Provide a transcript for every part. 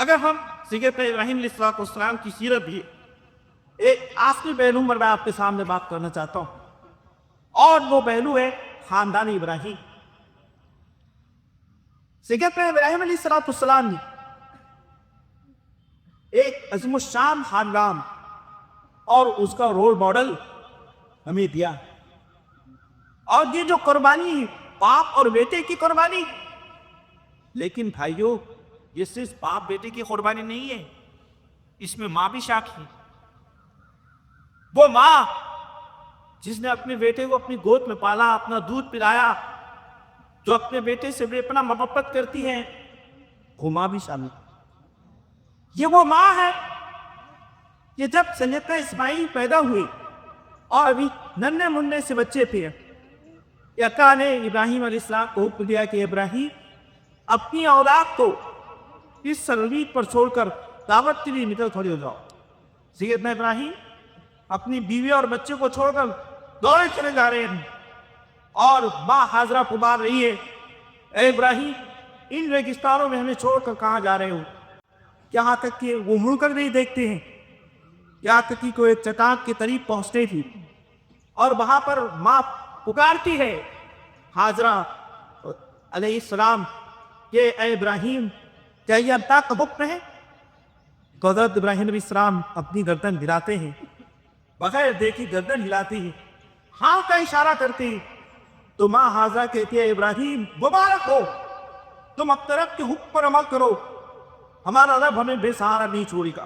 اگر ہم سیرت ابراہیم علیہ السلام کی سیرت بھی ایک آخری پہلو پر میں آپ کے سامنے بات کرنا چاہتا ہوں، اور وہ پہلو ہے خاندان ابراہیم۔ سیرت ابراہیم علیہ السلام نے ایک عظیم الشان خاندان اور اس کا رول ماڈل ہمیں دیا، اور یہ جو قربانی باپ اور بیٹے کی قربانی، لیکن بھائیوں یہ صرف باپ بیٹے کی قربانی نہیں ہے، اس میں ماں بھی شامل ہے۔ وہ ماں جس نے اپنے بیٹے کو اپنی گود میں پالا، اپنا دودھ پلایا، جو اپنے بیٹے سے بے پناہ محبت کرتی ہے، وہ ماں بھی شامل ہے۔ یہ وہ ماں ہے کہ جب سیدنا اسماعیل پیدا ہوئے اور ابھی ننھے منھے سے بچے تھے، اللہ نے ابراہیم علیہ السلام کو حکم دیا کہ ابراہیم اپنی اولاد کو اس سرزمین پر چھوڑ کر دعوت کے لیے نکل کھڑے ہو جاؤ۔ سیدنا ابراہیم اپنی بیوی اور بچے کو چھوڑ کر دوڑے چلے جا رہے ہیں، اور ماں حاضرہ پکار رہی ہے، اے ابراہیم ان ریگستانوں میں ہمیں چھوڑ کر کہاں جا رہے ہو؟ یہاں تک کہ وہ مڑ کر نہیں دیکھتے ہیں، یہاں تک کہ کوئی چٹان کے قریب پہنچتے تھی اور وہاں پر ماں پکارتی ہے حاضرہ علیہ السلام کہ اے ابراہیم کیا یہ اللہ کا حکم ہے؟ تو حضرت ابراہیم علیہ السلام اپنی گردن ہلاتے ہیں، بغیر دیکھی گردن ہلاتی ہے، ہاں کا اشارہ کرتے ہیں، تو ماں حاضرہ کہتی ہے ابراہیم مبارک ہو، تم اپنے رب کے حکم پر عمل کرو، ہمارا رب ہمیں بے سہارا نہیں چھوڑے گا۔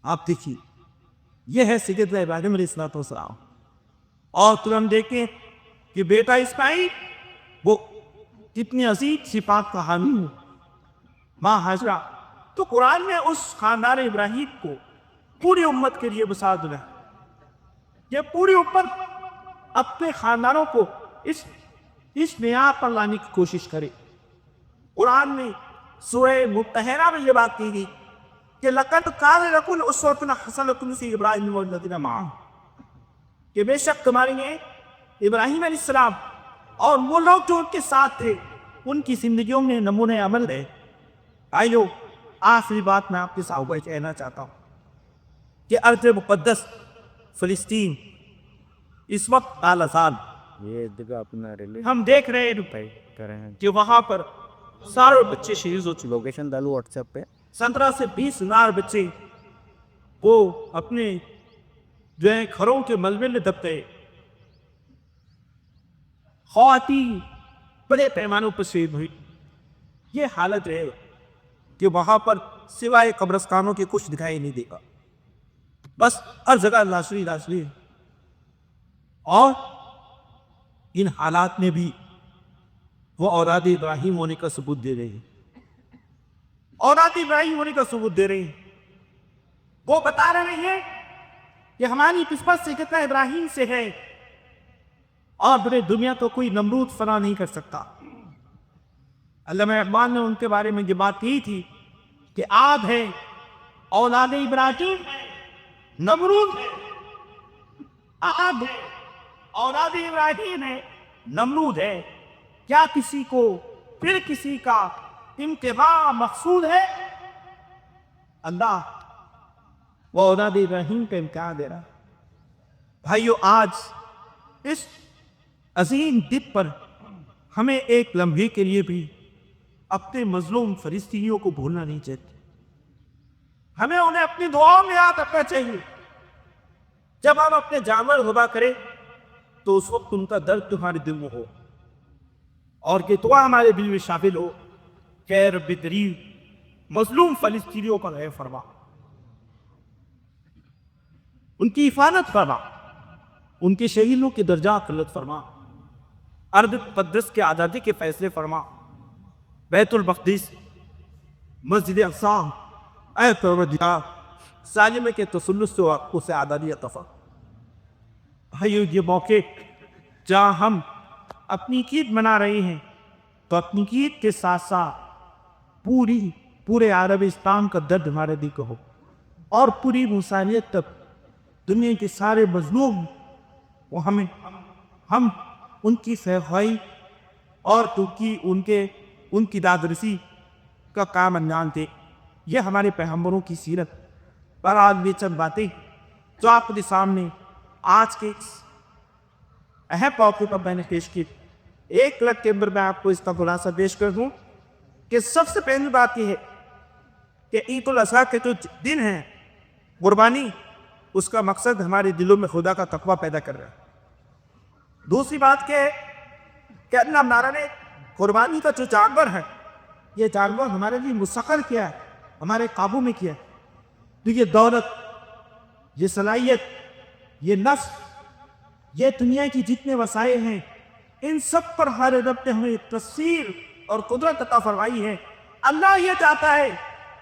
آپ دیکھیے یہ ہے سیدنا ابراہیم علیہ السلام، اور پھر ہم دیکھیں کہ بیٹا اسماعیل وہ کتنی عظیم صفات کا حامل ہے، ماں حاضرہ۔ تو قرآن میں اس خاندان ابراہیم کو پوری امت کے لیے مثال دیا، یہ پوری امت اپنے خاندانوں کو اس معیار پر لانے کی کوشش کرے۔ قرآن میں سورہ ممتحنہ میں یہ بات کی گئی کہ لَقَدْ كَانَ لَكُمْ أُسْوَةٌ حَسَنَةٌ فِي إِبْرَاهِيمَ وَالَّذِينَ مَعَهُ، کہ بے شک تمہارے لیے ابراہیم علیہ السلام اور وہ لوگ جو ان کے ساتھ تھے ان کی زندگیوں میں نمونہ عمل ہے۔ آئیو آخری بات میں آپ کے سامنے کہنا چاہتا ہوں کہ ارض مقدس فلسطین اس وقت آلزان، یہ جگہ اپنا ہم دیکھ رہے ہیں کہ وہاں پر سارے بچے شہید ہو چکے۔ لوکیشن ڈالو واٹس ایپ پہ۔ 17 سے 20 ہزار بچے وہ اپنے جو ہے گھروں کے ملبے میں دب گئے، خواتین بڑے پیمانوں پر شہید ہوئی۔ یہ حالت ہے کہ وہاں پر سوائے قبرستانوں کے کچھ دکھائی نہیں دے گا، بس ہر جگہ لاشیں لاشیں ہیں۔ اور ان حالات میں بھی وہ اولاد ابراہیم ہونے کا ثبوت دے رہے ہیں، اولاد ابراہیم ہونے کا ثبوت دے رہے ہیں۔ وہ بتا رہے ہیں کہ ہماری قسمت سیدنا ابراہیم سے ہے، اور پورے دنیا تو کوئی نمرود فنا نہیں کر سکتا۔ علامہ اقبال نے ان کے بارے میں یہ بات کی تھی کہ آپ ہے اولاد ابراہیم ہے، نمرود ہے، آپ ہے اولاد ابراہیم ہے، نمرود ہے، کیا کسی کو پھر کسی کا امتحان مقصود ہے؟ اللہ وہ اولاد ابراہیم کا امتحان دے رہا۔ بھائیو آج اس عظیم دن پر ہمیں ایک لمحے کے لیے بھی اپنے مظلوم فلسطینیوں کو بھولنا نہیں چاہیے، ہمیں انہیں اپنی دعاؤں میں یاد رکھنا چاہیے۔ جب ہم اپنے جانور ذبح کریں تو اس وقت ان کا درد تمہارے دل میں ہو، اور یہ دعا ہمارے دل میں شامل ہو کہ اے رب کریم مظلوم فلسطینیوں پر رحم فرما، ان کی حفاظت فرما، ان کے شہیدوں کے درجات بلند فرما، ارض مقدس کے آزادی کے فیصلے فرما، بیت المقدس، مسجد اقصی، اے پروردگار ظالم کے تسلط سے واقعوں سے آزادی عطا فرما۔ بھائیو یہ موقع جہاں ہم اپنی عید منا رہے ہیں تو اپنی عید کے ساتھ ساتھ پورے عربستان کا درد ہمارے دل کو ہو، اور پوری انسانیت تک دنیا کے سارے مظلوم وہ ہم ان کی خواہی اور ان کی دادرسی کا کام انجام دے. یہ ہمارے پیغمبروں کی سیرت. پر آج بھی چند باتیں جو آپ کے سامنے آج کے اس اہم موقع پر میں نے پیش کی. ایک لفظ کے اندر میں آپ کو اس کا خلاصہ پیش کر دوں کہ سب سے پہلی بات یہ ہے کہ عید الاضحیٰ کے جو دن ہیں قربانی، اس کا مقصد ہمارے دلوں میں خدا کا تقویٰ پیدا کر رہا ہے. دوسری بات کہ اللہ تعالیٰ نے قربانی کا جو جانور ہے، یہ جانور ہمارے لیے مسخر کیا ہے، ہمارے قابو میں کیا ہے. تو یہ دولت، یہ صلاحیت، یہ نفس، یہ دنیا کی جتنے وسائل ہیں، ان سب پر ہر رب نے ہمیں تصویر اور قدرت عطا فرمائی ہے. اللہ یہ چاہتا ہے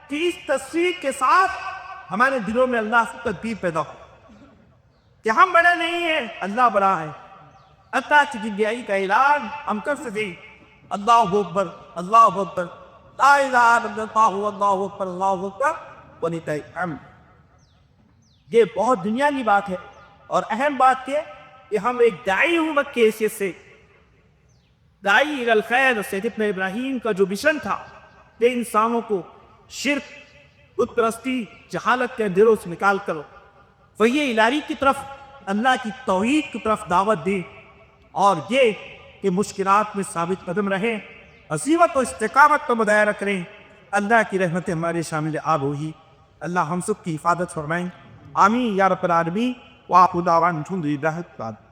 کہ اس تصویر کے ساتھ ہمارے دلوں میں اللہ سے تدبیر پیدا ہو کہ ہم بڑے نہیں ہیں، اللہ بڑا ہے. اللہ کی جگیائی کا اعلان ہم کر سکیں. اللہ اکبر، اللہ اکبر، لا الہ الا اللہ، اللہ اکبر، اللہ اکبر وللہ الحمد. یہ بہت دنیاوی بات ہے. اور اہم بات یہ کہ ہم ایک داعی امت کی حیثیت سے، داعی الی الخیر سید ابن ابراہیم کا جو مشن تھا کہ انسانوں کو شرک، بت پرستی، جہالت کے اندھیروں سے نکال کر وحی الہی کی طرف، اللہ کی توحید کی طرف دعوت دی، اور یہ کہ مشکلات میں ثابت قدم رہیں، عزیمت و استقامت کو مظاہرہ کریں. اللہ کی رحمت ہمارے شامل آب ہوئی. اللہ ہم سب کی حفاظت فرمائیں. آمین یا رب العالمین. وآخر دعوانا الحمد للہ رب العالمین.